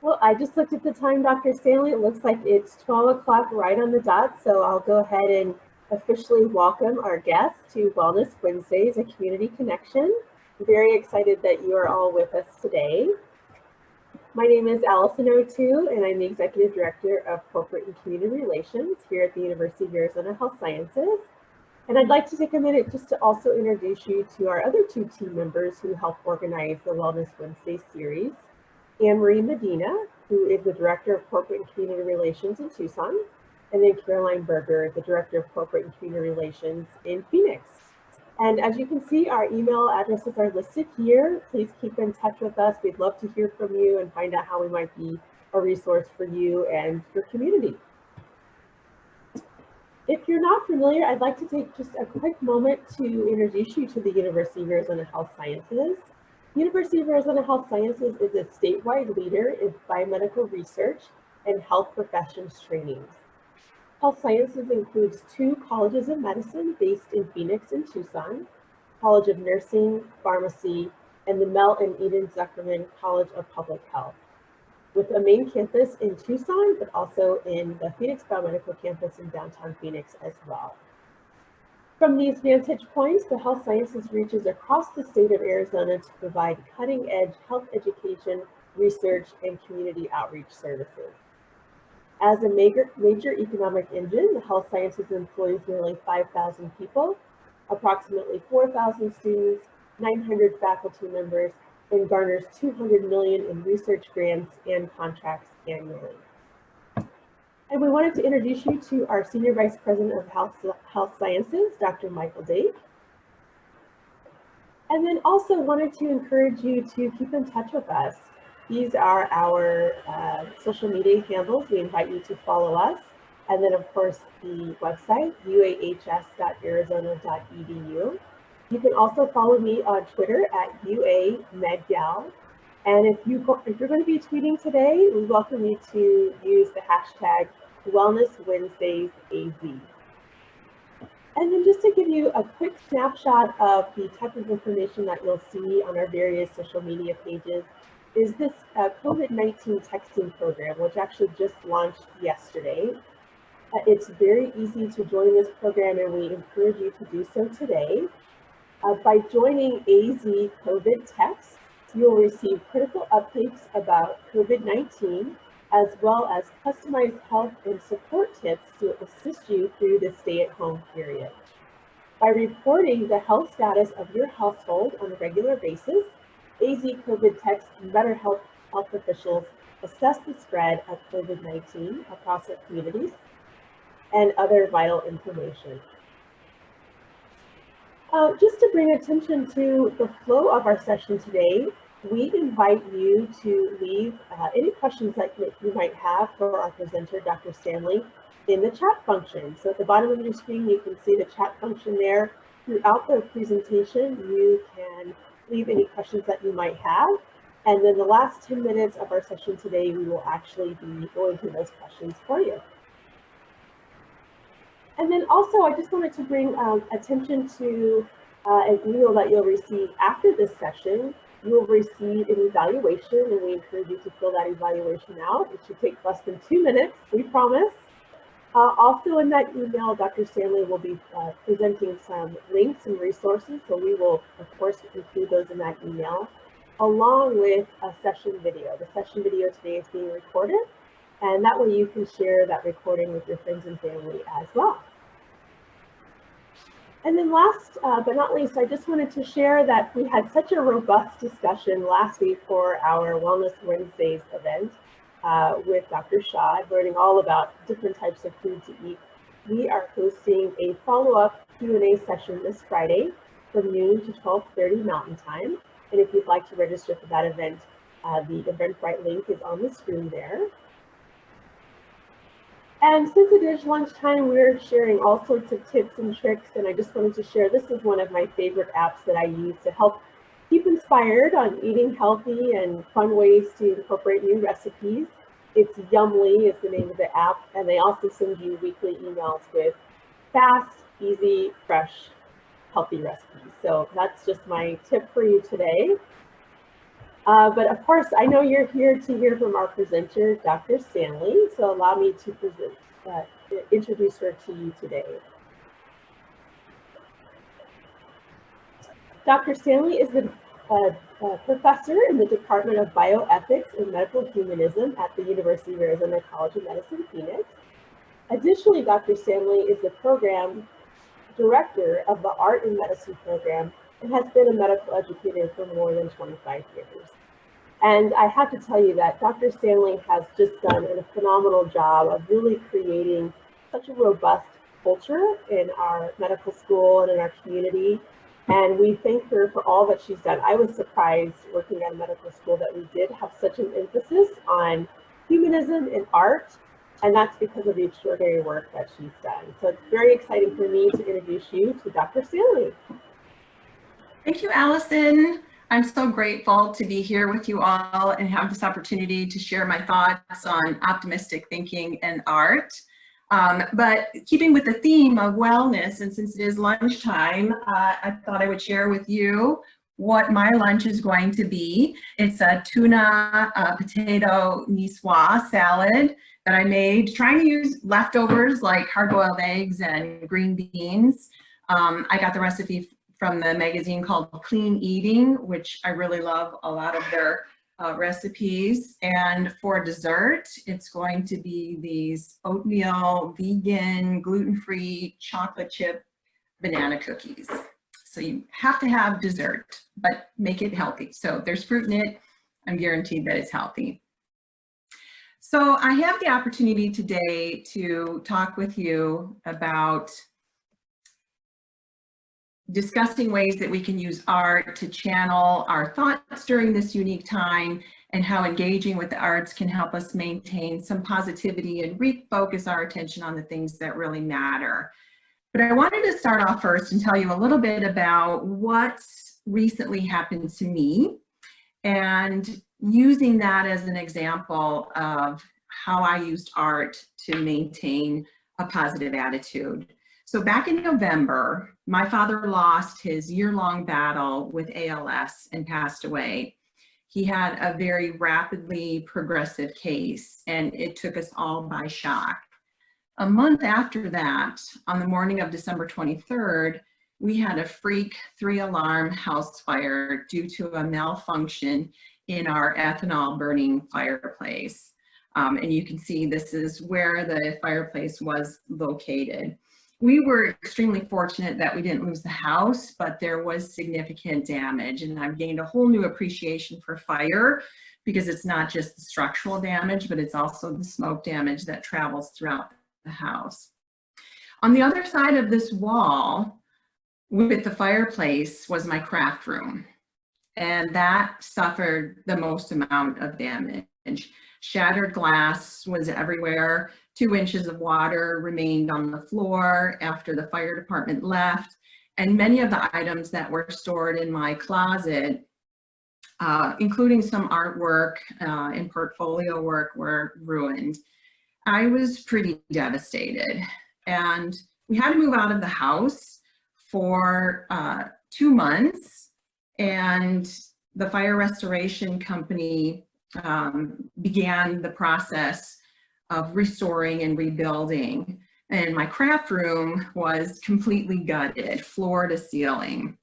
Well, I just looked at the time, Dr. Stanley. It looks like it's 12 o'clock right on the dot, so I'll go ahead and officially welcome our guests to Wellness Wednesdays, a community connection. I'm very excited that you are all with us today. My name is Allison O'Toole, and I'm the Executive Director of Corporate and Community Relations here at the University of Arizona Health Sciences. And I'd like to take a minute just to also introduce you to our other two team members who help organize the Wellness Wednesday series. Anne-Marie Medina, who is the Director of Corporate and Community Relations in Tucson, and then Caroline Berger, the Director of Corporate and Community Relations in Phoenix. And as you can see, our email addresses are listed here. Please keep in touch with us. We'd love to hear from you and find out how we might be a resource for you and your community. If you're not familiar, I'd like to take just a quick moment to introduce you to the University of Arizona Health Sciences. University of Arizona Health Sciences is a statewide leader in biomedical research and health professions trainings. Health Sciences includes 2 colleges of medicine based in Phoenix and Tucson, College of Nursing, Pharmacy, and the Mel and Eden Zuckerman College of Public Health, with a main campus in Tucson, but also in the Phoenix Biomedical Campus in downtown Phoenix as well. From these vantage points, the Health Sciences reaches across the state of Arizona to provide cutting-edge health education, research, and community outreach services. As a major economic engine, the Health Sciences employs nearly 5,000 people, approximately 4,000 students, 900 faculty members, and garners $200 million in research grants and contracts annually. And we wanted to introduce you to our Senior Vice President of Health Sciences, Dr. Michael Dake. And then also wanted to encourage you to keep in touch with us. These are our social media handles. We invite you to follow us. And then of course, the website, uahs.arizona.edu. You can also follow me on Twitter at UAMedGal. And if you're going to be tweeting today, we welcome you to use the hashtag WellnessWednesdaysAZ. And then just to give you a quick snapshot of the type of information that you'll see on our various social media pages is this COVID-19 texting program, which actually just launched yesterday. It's very easy to join this program, and we encourage you to do so today. By joining AZ COVID Text, you'll receive critical updates about COVID-19, as well as customized health and support tips to assist you through the stay-at-home period. By reporting the health status of your household on a regular basis, AZ COVID Text can better help health officials assess the spread of COVID-19 across our communities and other vital information. Just to bring attention to the flow of our session today, we invite you to leave any questions that you might have for our presenter, Dr. Standley, in the chat function. So at the bottom of your screen, you can see the chat function there. Throughout the presentation, you can leave any questions that you might have. And then the last 10 minutes of our session today, we will actually be going through those questions for you. And then also, I just wanted to bring attention to an email that you'll receive after this session. You will receive an evaluation, and we encourage you to fill that evaluation out. It should take less than 2 minutes, we promise. Also in that email, Dr. Standley will be presenting some links and resources, so we will, of course, include those in that email, along with a session video. The session video today is being recorded, and that way you can share that recording with your friends and family as well. And then last but not least, I just wanted to share that we had such a robust discussion last week for our Wellness Wednesdays event with Dr. Shah, learning all about different types of food to eat. We are hosting a follow-up Q&A session this Friday from noon to 12:30 Mountain Time. And if you'd like to register for that event, the Eventbrite link is on the screen there. And since it is lunchtime, we're sharing all sorts of tips and tricks, and I just wanted to share, this is one of my favorite apps that I use to help keep inspired on eating healthy and fun ways to incorporate new recipes. It's Yumly is the name of the app, and they also send you weekly emails with fast, easy, fresh, healthy recipes. So that's just my tip for you today. But of course, I know you're here to hear from our presenter, Dr. Standley, so allow me to introduce her to you today. Dr. Standley is a professor in the Department of Bioethics and Medical Humanism at the University of Arizona College of Medicine, Phoenix. Additionally, Dr. Standley is the program director of the Art in Medicine program and has been a medical educator for more than 25 years. And I have to tell you that Dr. Standley has just done a phenomenal job of really creating such a robust culture in our medical school and in our community. And we thank her for all that she's done. I was surprised working at a medical school that we did have such an emphasis on humanism and art. And that's because of the extraordinary work that she's done. So it's very exciting for me to introduce you to Dr. Standley. Thank you, Allison. I'm so grateful to be here with you all and have this opportunity to share my thoughts on optimistic thinking and art. But keeping with the theme of wellness, and since it is lunchtime, I thought I would share with you what my lunch is going to be. It's a tuna potato niçoise salad that I made, trying to use leftovers like hard-boiled eggs and green beans. I got the recipe from the magazine called Clean Eating, which I really love a lot of their recipes. And for dessert, it's going to be these oatmeal, vegan, gluten-free chocolate chip banana cookies. So you have to have dessert, but make it healthy. So there's fruit in it. I'm guaranteed that it's healthy. So I have the opportunity today to talk with you about discussing ways that we can use art to channel our thoughts during this unique time, and how engaging with the arts can help us maintain some positivity and refocus our attention on the things that really matter. But I wanted to start off first and tell you a little bit about what's recently happened to me, and using that as an example of how I used art to maintain a positive attitude. So back in November, my father lost his year-long battle with ALS and passed away. He had a very rapidly progressive case, and it took us all by shock. A month after that, on the morning of December 23rd, we had a freak 3-alarm house fire due to a malfunction in our ethanol burning fireplace. And you can see this is where the fireplace was located. We were extremely fortunate that we didn't lose the house, but there was significant damage, and I've gained a whole new appreciation for fire, because it's not just the structural damage, but it's also the smoke damage that travels throughout the house. On the other side of this wall with the fireplace was my craft room, and that suffered the most amount of damage. Shattered glass was everywhere. 2 inches of water remained on the floor after the fire department left, and many of the items that were stored in my closet, including some artwork and portfolio work, were ruined. I was pretty devastated, and we had to move out of the house for 2 months, and the fire restoration company began the process of restoring and rebuilding. And my craft room was completely gutted, floor to ceiling.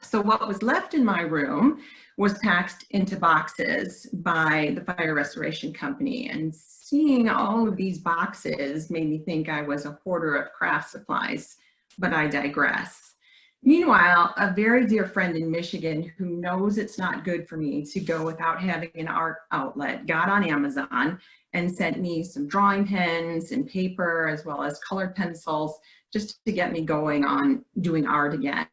So what was left in my room was packed into boxes by the fire restoration company. And seeing all of these boxes made me think I was a hoarder of craft supplies, but I digress. Meanwhile, a very dear friend in Michigan who knows it's not good for me to go without having an art outlet got on Amazon and sent me some drawing pens and paper, as well as colored pencils, just to get me going on doing art again.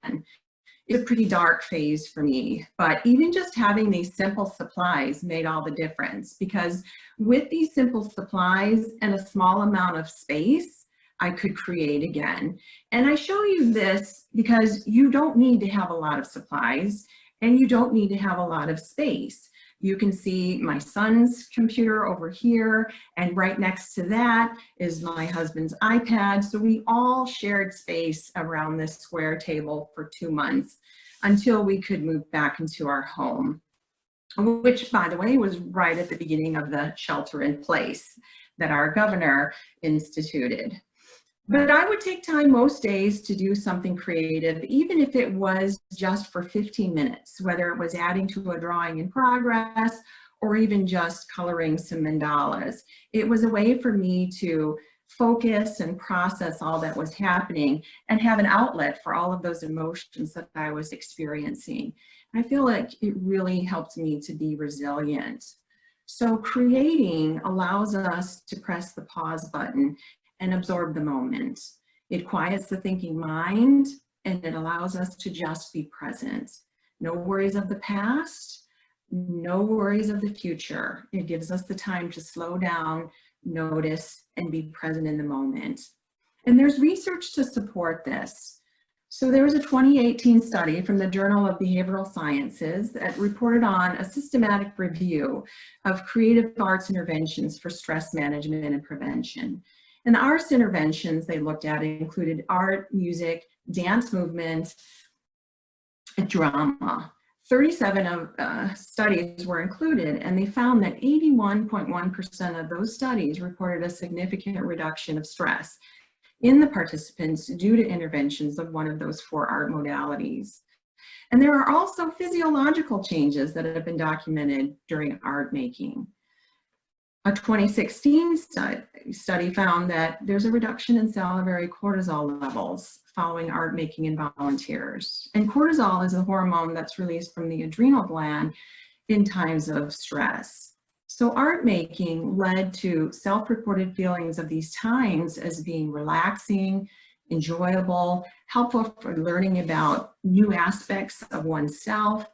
It's a pretty dark phase for me, but even just having these simple supplies made all the difference, because with these simple supplies and a small amount of space, I could create again. And I show you this because you don't need to have a lot of supplies, and you don't need to have a lot of space. You can see my son's computer over here, and right next to that is my husband's iPad. So we all shared space around this square table for 2 months until we could move back into our home. which, by the way, was right at the beginning of the shelter in place that our governor instituted. But I would take time most days to do something creative, even if it was just for 15 minutes, whether it was adding to a drawing in progress or even just coloring some mandalas. It was a way for me to focus and process all that was happening and have an outlet for all of those emotions that I was experiencing. I feel like it really helped me to be resilient. So creating allows us to press the pause button and absorb the moment. It quiets the thinking mind and it allows us to just be present. No worries of the past, no worries of the future. It gives us the time to slow down, notice, and be present in the moment. And there's research to support this. So there was a 2018 study from the Journal of Behavioral Sciences that reported on a systematic review of creative arts interventions for stress management and prevention. And the arts interventions they looked at included art, music, dance movement, and drama. 37 of studies were included, and they found that 81.1% of those studies reported a significant reduction of stress in the participants due to interventions of one of those 4 art modalities. And there are also physiological changes that have been documented during art making. A 2016 study found that there's a reduction in salivary cortisol levels following art making in volunteers. And cortisol is a hormone that's released from the adrenal gland in times of stress. So art making led to self-reported feelings of these times as being relaxing, enjoyable, helpful for learning about new aspects of oneself,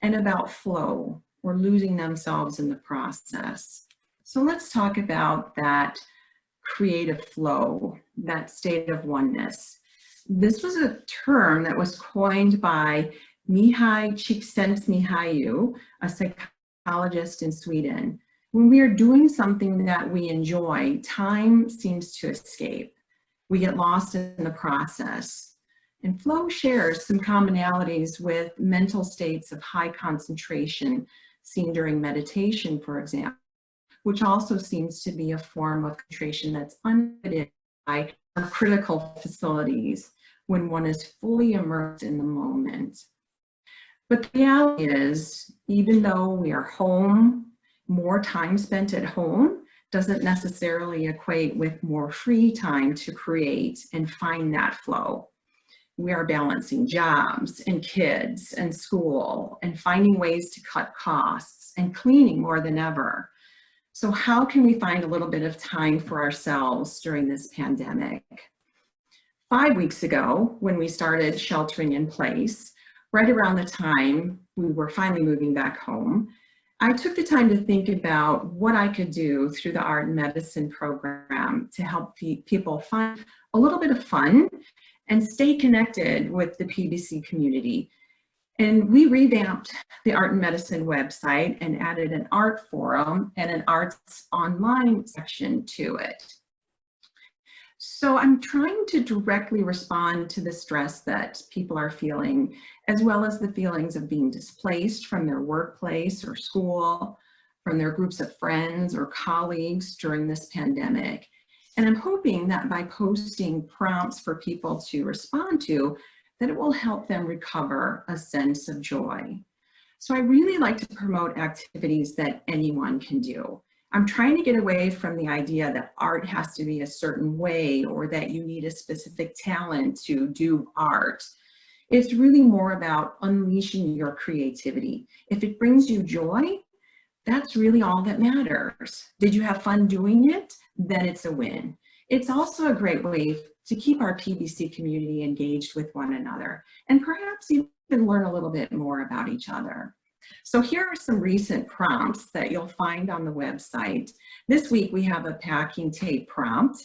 and about flow, or losing themselves in the process. So let's talk about that creative flow, that state of oneness. This was a term that was coined by Mihai Csikszentmihalyi, a psychologist in Sweden. When we are doing something that we enjoy, time seems to escape. We get lost in the process. And flow shares some commonalities with mental states of high concentration seen during meditation, for example, which also seems to be a form of concentration that's uninhibited by critical facilities when one is fully immersed in the moment. But the reality is, even though we are home, more time spent at home doesn't necessarily equate with more free time to create and find that flow. We are balancing jobs and kids and school and finding ways to cut costs and cleaning more than ever. So how can we find a little bit of time for ourselves during this pandemic? 5 weeks ago, when we started sheltering in place, right around the time we were finally moving back home, I took the time to think about what I could do through the art and medicine program to help people find a little bit of fun and stay connected with the PBC community. And we revamped the art and medicine website and added an art forum and an arts online section to it. So I'm trying to directly respond to the stress that people are feeling, as well as the feelings of being displaced from their workplace or school, from their groups of friends or colleagues during this pandemic. And I'm hoping that by posting prompts for people to respond to, that it will help them recover a sense of joy. So I really like to promote activities that anyone can do. I'm trying to get away from the idea that art has to be a certain way or that you need a specific talent to do art. It's really more about unleashing your creativity. If it brings you joy, that's really all that matters. Did you have fun doing it? Then it's a win. It's also a great way to keep our PBC community engaged with one another and perhaps even learn a little bit more about each other. So here are some recent prompts that you'll find on the website. This week we have a packing tape prompt,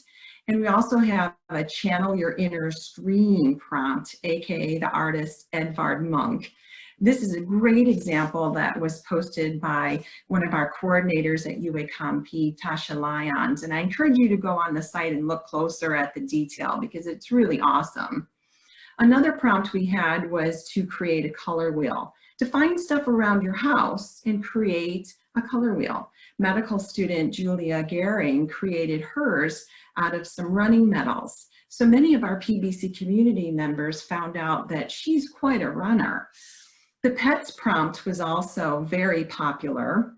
and we also have a channel your inner stream prompt, aka the artist Edvard Munch. This is a great example that was posted by one of our coordinators at UACOMP, Tasha Lyons, and I encourage you to go on the site and look closer at the detail because it's really awesome. Another prompt we had was to create a color wheel. to find stuff around your house and create a color wheel. Medical student Julia Gehring created hers out of some running medals. So many of our PBC community members found out that she's quite a runner. The pets prompt was also very popular.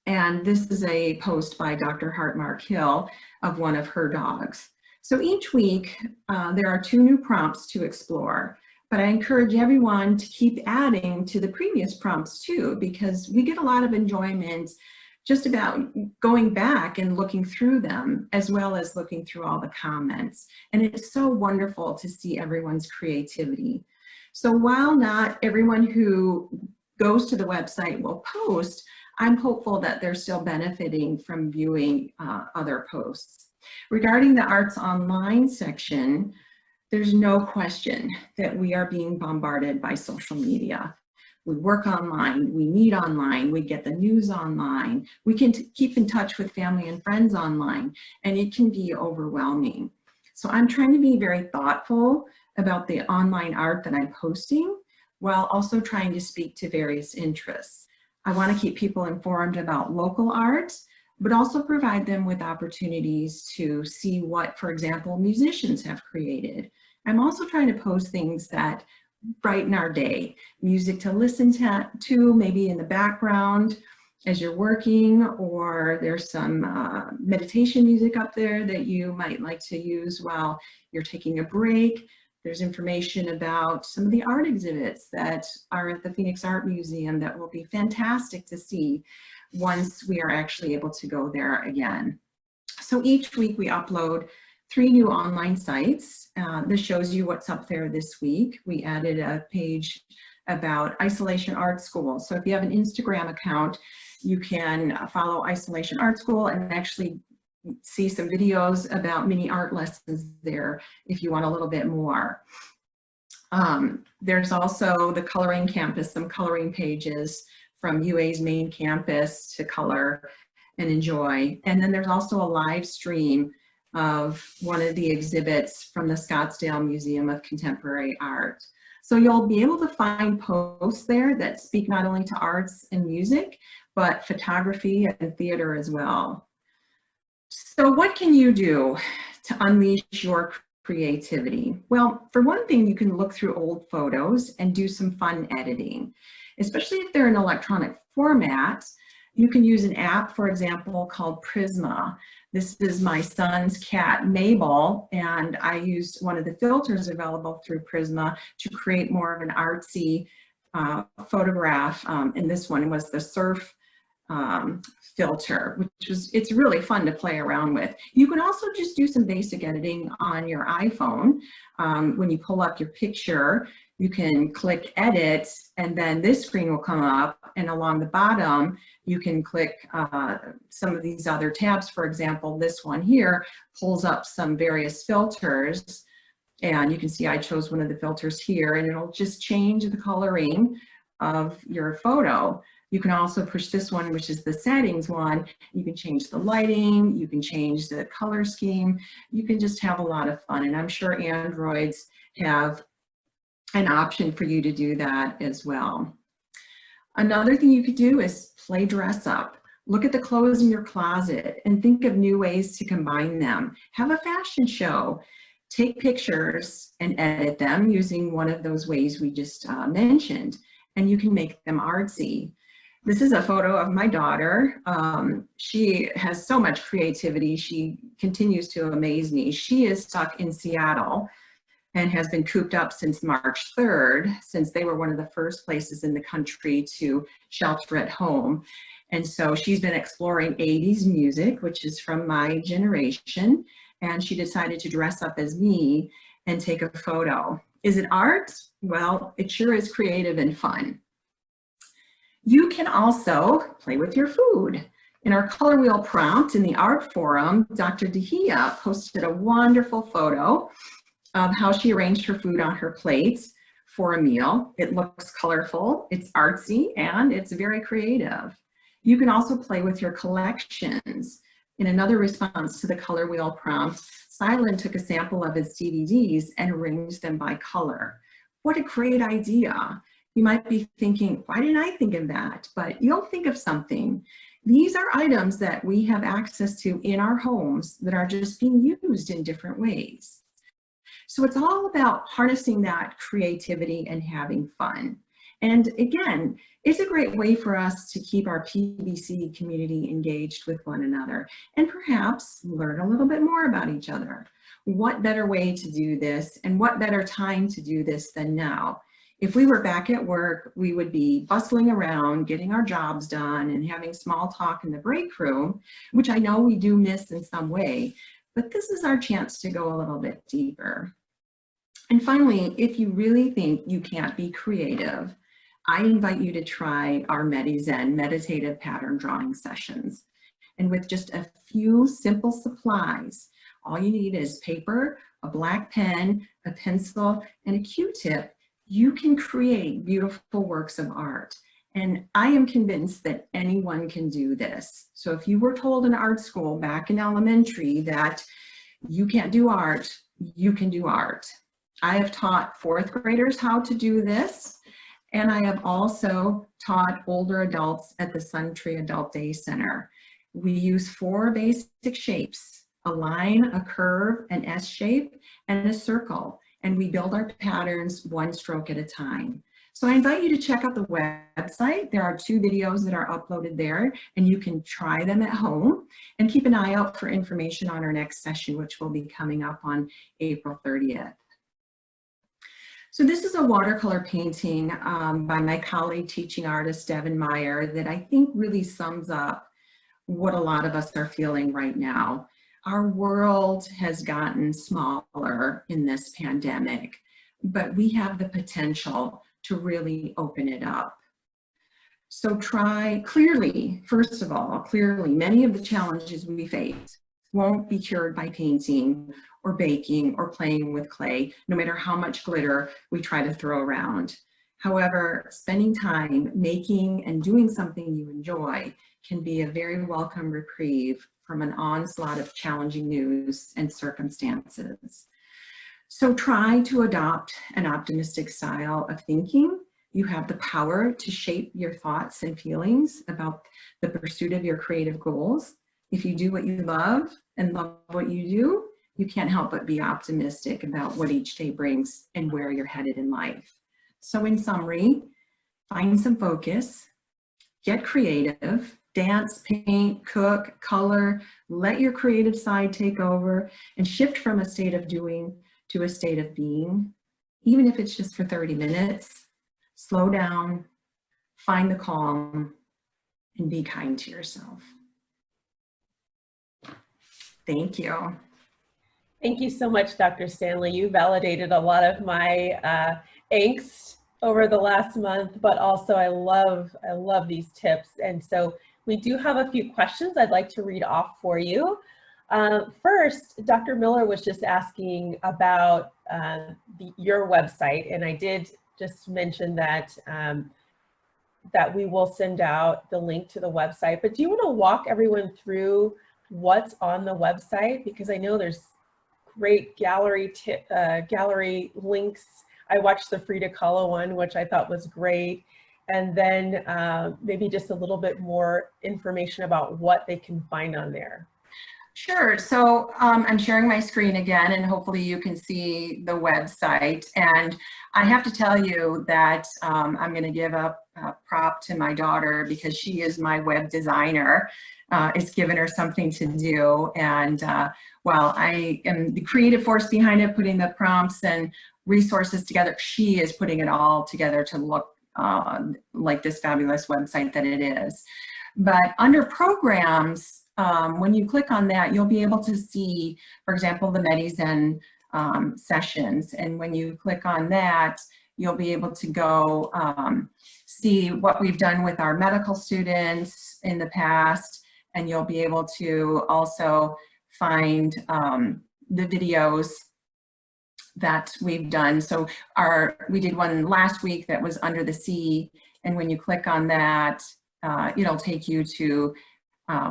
And this is a post by Dr. Hartmark Hill of one of her dogs. So each week, there are 2 new prompts to explore, but I encourage everyone to keep adding to the previous prompts too, because we get a lot of enjoyment just about going back and looking through them, as well as looking through all the comments. And it's so wonderful to see everyone's creativity. So while not everyone who goes to the website will post, I'm hopeful that they're still benefiting from viewing other posts. Regarding the Arts Online section, there's no question that we are being bombarded by social media. We work online, we meet online, we get the news online, we can keep in touch with family and friends online, and it can be overwhelming. So I'm trying to be very thoughtful about the online art that I'm posting, while also trying to speak to various interests. I want to keep people informed about local art, but also provide them with opportunities to see what, for example, musicians have created. I'm also trying to post things that brighten our day, music to listen to maybe in the background as you're working, or there's some meditation music up there that you might like to use while you're taking a break. There's information about some of the art exhibits that are at the Phoenix Art Museum that will be fantastic to see once we are actually able to go there again. So each week we upload 3 new online sites. This shows you what's up there this week. We added a page about Isolation Art School. So if you have an Instagram account, you can follow Isolation Art School and actually see some videos about mini art lessons there if you want a little bit more. There's also the Coloring Campus, some coloring pages from UA's main campus to color and enjoy. And then there's also a live stream of one of the exhibits from the Scottsdale Museum of Contemporary Art. So you'll be able to find posts there that speak not only to arts and music, but photography and theater as well. So what can you do to unleash your creativity? Well, for one thing, you can look through old photos and do some fun editing, especially if they're in electronic format. You can use an app, for example, called Prisma. This is my son's cat, Mabel, and I used one of the filters available through Prisma to create more of an artsy photograph. And this one was the surf filter, it's really fun to play around with. You can also just do some basic editing on your iPhone. When you pull up your picture, you can click edit, and then this screen will come up, and along the bottom, you can click some of these other tabs. For example, this one here pulls up some various filters, and you can see I chose one of the filters here, and it'll just change the coloring of your photo. You can also push this one, which is the settings one. You can change the lighting, you can change the color scheme. You can just have a lot of fun. And I'm sure Androids have an option for you to do that as well. Another thing you could do is play dress up. Look at the clothes in your closet and think of new ways to combine them. Have a fashion show. Take pictures and edit them using one of those ways we just mentioned, and you can make them artsy. This is a photo of my daughter. She has so much creativity. She continues to amaze me. She is stuck in Seattle and has been cooped up since March 3rd, since they were one of the first places in the country to shelter at home. And so she's been exploring 80s music, which is from my generation, and she decided to dress up as me and take a photo. Is it art? Well, it sure is creative and fun. You can also play with your food. In our color wheel prompt in the art forum, Dr. Dehia posted a wonderful photo of how she arranged her food on her plates for a meal. It looks colorful, it's artsy, and it's very creative. You can also play with your collections. In another response to the color wheel prompt, Silen took a sample of his DVDs and arranged them by color. What a great idea. You might be thinking, why didn't I think of that? But you'll think of something. These are items that we have access to in our homes that are just being used in different ways. So it's all about harnessing that creativity and having fun. And again, it's a great way for us to keep our PBC community engaged with one another and perhaps learn a little bit more about each other. What better way to do this, and what better time to do this than now? If we were back at work, we would be bustling around, getting our jobs done and having small talk in the break room, which I know we do miss in some way, but this is our chance to go a little bit deeper. And finally, if you really think you can't be creative, I invite you to try our MediZen meditative pattern drawing sessions. And with just a few simple supplies, all you need is paper, a black pen, a pencil, and a Q-tip. You can create beautiful works of art. And I am convinced that anyone can do this. So if you were told in art school back in elementary that you can't do art, you can do art. I have taught fourth graders how to do this. And I have also taught older adults at the Sun Tree Adult Day Center. We use 4 basic shapes: a line, a curve, an S shape, and a circle. And we build our patterns one stroke at a time. So I invite you to check out the website. There are 2 videos that are uploaded there, and you can try them at home. And keep an eye out for information on our next session, which will be coming up on April 30th. So this is a watercolor painting by my colleague, teaching artist Devin Meyer, that I think really sums up what a lot of us are feeling right now. Our world has gotten smaller in this pandemic, but we have the potential to really open it up. So try clearly, first of all, clearly, many of the challenges we face won't be cured by painting or baking or playing with clay, no matter how much glitter we try to throw around. However, spending time making and doing something you enjoy can be a very welcome reprieve from an onslaught of challenging news and circumstances. So try to adopt an optimistic style of thinking. You have the power to shape your thoughts and feelings about the pursuit of your creative goals. If you do what you love and love what you do, you can't help but be optimistic about what each day brings and where you're headed in life. So in summary, find some focus, get creative, dance, paint, cook, color, let your creative side take over, and shift from a state of doing to a state of being. Even if it's just for 30 minutes, slow down, find the calm, and be kind to yourself. Thank you. Thank you so much, Dr. Standley. You validated a lot of my angst over the last month, but also I love these tips. And so we do have a few questions I'd like to read off for you. First, Dr. Miller was just asking about your website, and I did just mention that that we will send out the link to the website. But do you want to walk everyone through what's on the website? Because I know there's great gallery links. I watched the Frida Kahlo one, which I thought was great. And then maybe just a little bit more information about what they can find on there. Sure. So I'm sharing my screen again, and hopefully you can see the website. And I have to tell you that I'm going to give a prop to my daughter, because she is my web designer. It's given her something to do. And while I am the creative force behind it, putting the prompts and resources together, she is putting it all together to look like this fabulous website that it is. But under programs, when you click on that, you'll be able to see, for example, the MEDIZen sessions. And when you click on that, you'll be able to go see what we've done with our medical students in the past. And you'll be able to also find the videos that we've done. So we did one last week that was Under the Sea. And when you click on that, it'll take you to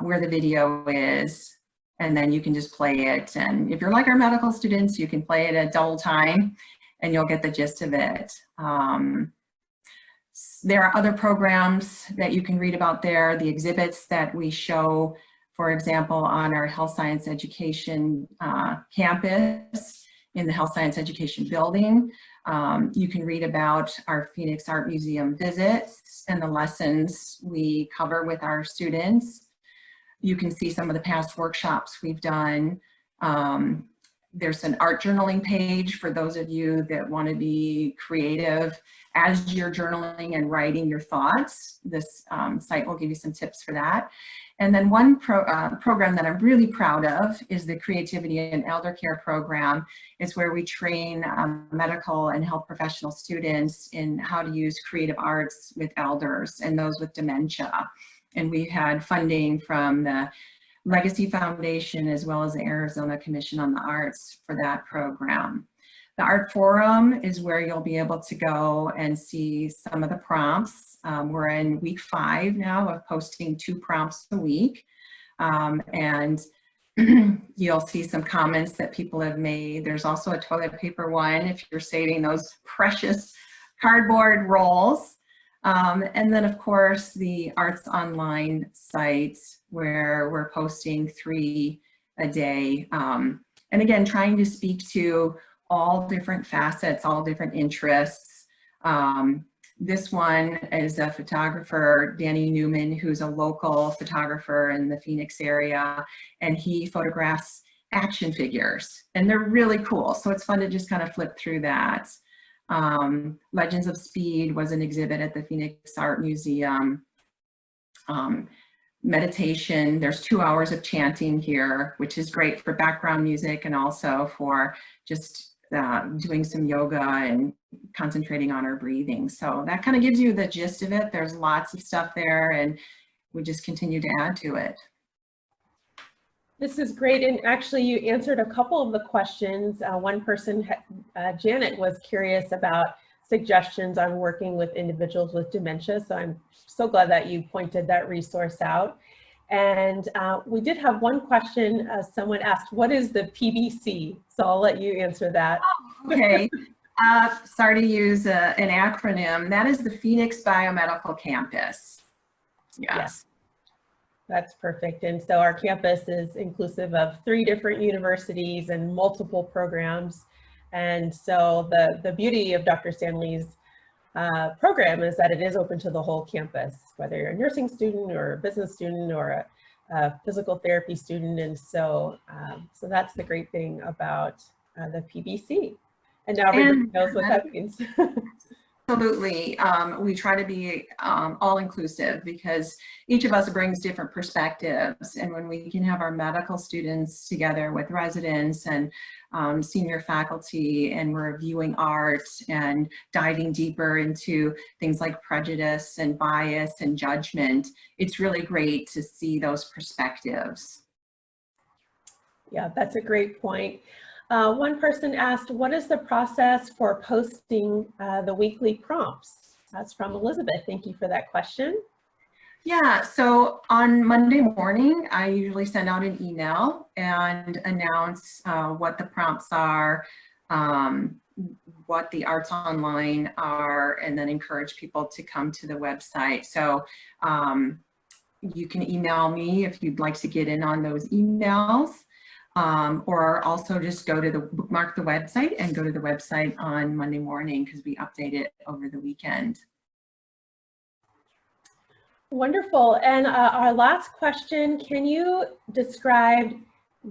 where the video is, and then you can just play it. And if you're like our medical students, you can play it at double time and you'll get the gist of it. There are other programs that you can read about there, the exhibits that we show, for example, on our health science education campus in the health science education building. You can read about our Phoenix Art Museum visits and the lessons we cover with our students. You can see some of the past workshops we've done. There's an art journaling page for those of you that want to be creative as you're journaling and writing your thoughts. This site will give you some tips for that. And then one program that I'm really proud of is the Creativity and Elder Care program. It's where we train medical and health professional students in how to use creative arts with elders and those with dementia. And we had funding from the Legacy Foundation as well as the Arizona Commission on the Arts for that program. The Art Forum is where you'll be able to go and see some of the prompts. We're in week 5 now of posting 2 prompts a week. And you'll see some comments that people have made. There's also a toilet paper one if you're saving those precious cardboard rolls. And then of course the Arts Online site where we're posting 3 a day. And again, trying to speak to all different facets, all different interests. This one is a photographer, Danny Newman, who's a local photographer in the Phoenix area, and he photographs action figures, and they're really cool. So it's fun to just kind of flip through that. Legends of Speed was an exhibit at the Phoenix Art Museum. Meditation, there's 2 hours of chanting here, which is great for background music and also for just doing some yoga and concentrating on our breathing. So that kind of gives you the gist of it. There's lots of stuff there and we just continue to add to it. This is great, and actually you answered a couple of the questions. One person, Janet, was curious about suggestions on working with individuals with dementia, so I'm so glad that you pointed that resource out. And we did have one question. Someone asked, what is the PBC? So I'll let you answer that. Oh, okay. Sorry to use an acronym. That is the Phoenix Biomedical Campus. Yes. That's perfect. And so our campus is inclusive of 3 different universities and multiple programs. And so the beauty of Dr. Standley's program is that it is open to the whole campus, whether you're a nursing student or a business student or a physical therapy student. And so, so that's the great thing about the PBC. And now everybody knows what that means. Absolutely. We try to be all-inclusive because each of us brings different perspectives. And when we can have our medical students together with residents and senior faculty, and we're viewing art and diving deeper into things like prejudice and bias and judgment, it's really great to see those perspectives. Yeah, that's a great point. One person asked, what is the process for posting the weekly prompts? That's from Elizabeth. Thank you for that question. Yeah, so on Monday morning, I usually send out an email and announce what the prompts are, what the Arts Online are, and then encourage people to come to the website. So you can email me if you'd like to get in on those emails. Or also just go to bookmark the website and go to the website on Monday morning because we update it over the weekend. Wonderful. And our last question, can you describe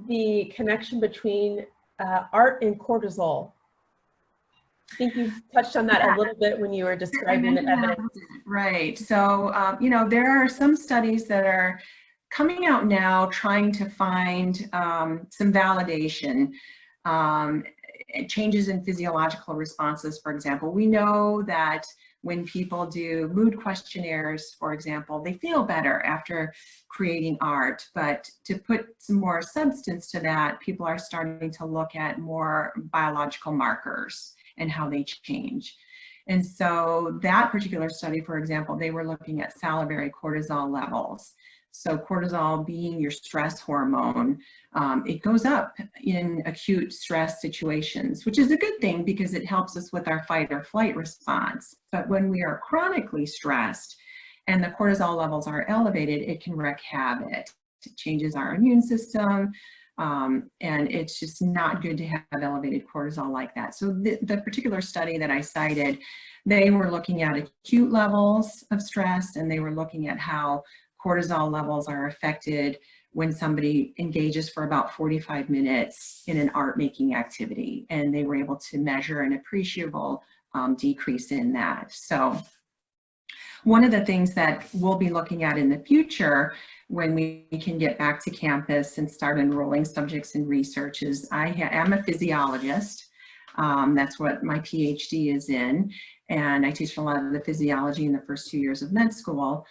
the connection between art and cortisol? I think you touched on that a little bit when you were describing the evidence. Right. So, you know, there are some studies that are coming out now trying to find some validation, changes in physiological responses, for example. We know that when people do mood questionnaires, for example, they feel better after creating art. But to put some more substance to that, people are starting to look at more biological markers and how they change. And so that particular study, for example, they were looking at salivary cortisol levels. So cortisol being your stress hormone, it goes up in acute stress situations, which is a good thing because it helps us with our fight or flight response. But when we are chronically stressed and the cortisol levels are elevated, it can wreak havoc. It changes our immune system, and it's just not good to have elevated cortisol like that. So the particular study that I cited, they were looking at acute levels of stress, and they were looking at how cortisol levels are affected when somebody engages for about 45 minutes in an art making activity, and they were able to measure an appreciable decrease in that. So one of the things that we'll be looking at in the future when we can get back to campus and start enrolling subjects in research is I am a physiologist. That's what my PhD is in, and I teach a lot of the physiology in the first 2 years of med school.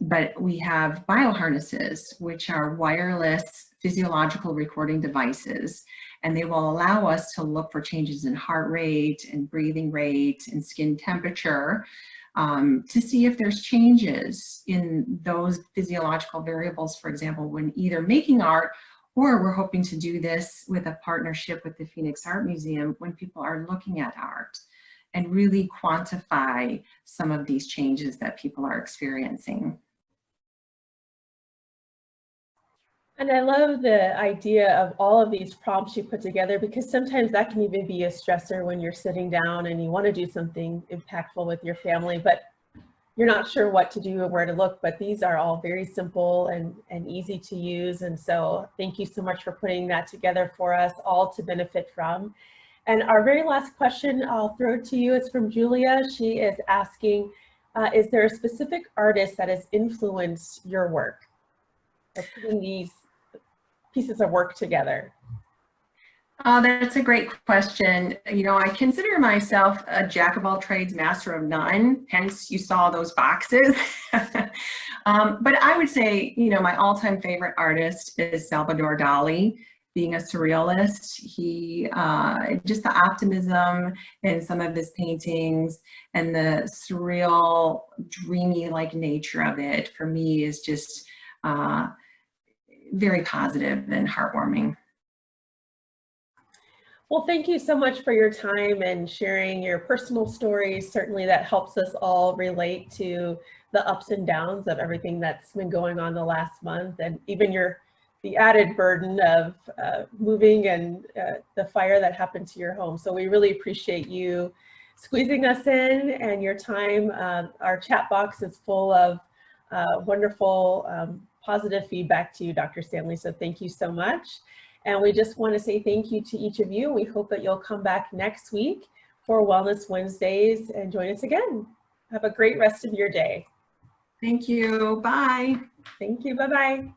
But we have bioharnesses, which are wireless physiological recording devices, and they will allow us to look for changes in heart rate and breathing rate and skin temperature to see if there's changes in those physiological variables, for example, when either making art, or we're hoping to do this with a partnership with the Phoenix Art Museum when people are looking at art, and really quantify some of these changes that people are experiencing. And I love the idea of all of these prompts you put together, because sometimes that can even be a stressor when you're sitting down and you want to do something impactful with your family, but you're not sure what to do or where to look. But these are all very simple and easy to use. And so thank you so much for putting that together for us all to benefit from. And our very last question I'll throw to you is from Julia. She is asking, is there a specific artist that has influenced your work, or putting these pieces of work together? Oh, that's a great question. You know, I consider myself a jack of all trades, master of none, hence you saw those boxes. But I would say, you know, my all-time favorite artist is Salvador Dali. Being a surrealist, he, just the optimism in some of his paintings and the surreal, dreamy-like nature of it, for me, is just very positive and heartwarming. Well, thank you so much for your time and sharing your personal stories. Certainly that helps us all relate to the ups and downs of everything that's been going on the last month, and even the added burden of moving and the fire that happened to your home. So we really appreciate you squeezing us in and your time. Our chat box is full of wonderful positive feedback to you, Dr. Standley. So thank you so much. And we just want to say thank you to each of you. We hope that you'll come back next week for Wellness Wednesdays and join us again. Have a great rest of your day. Thank you. Bye. Thank you. Bye-bye.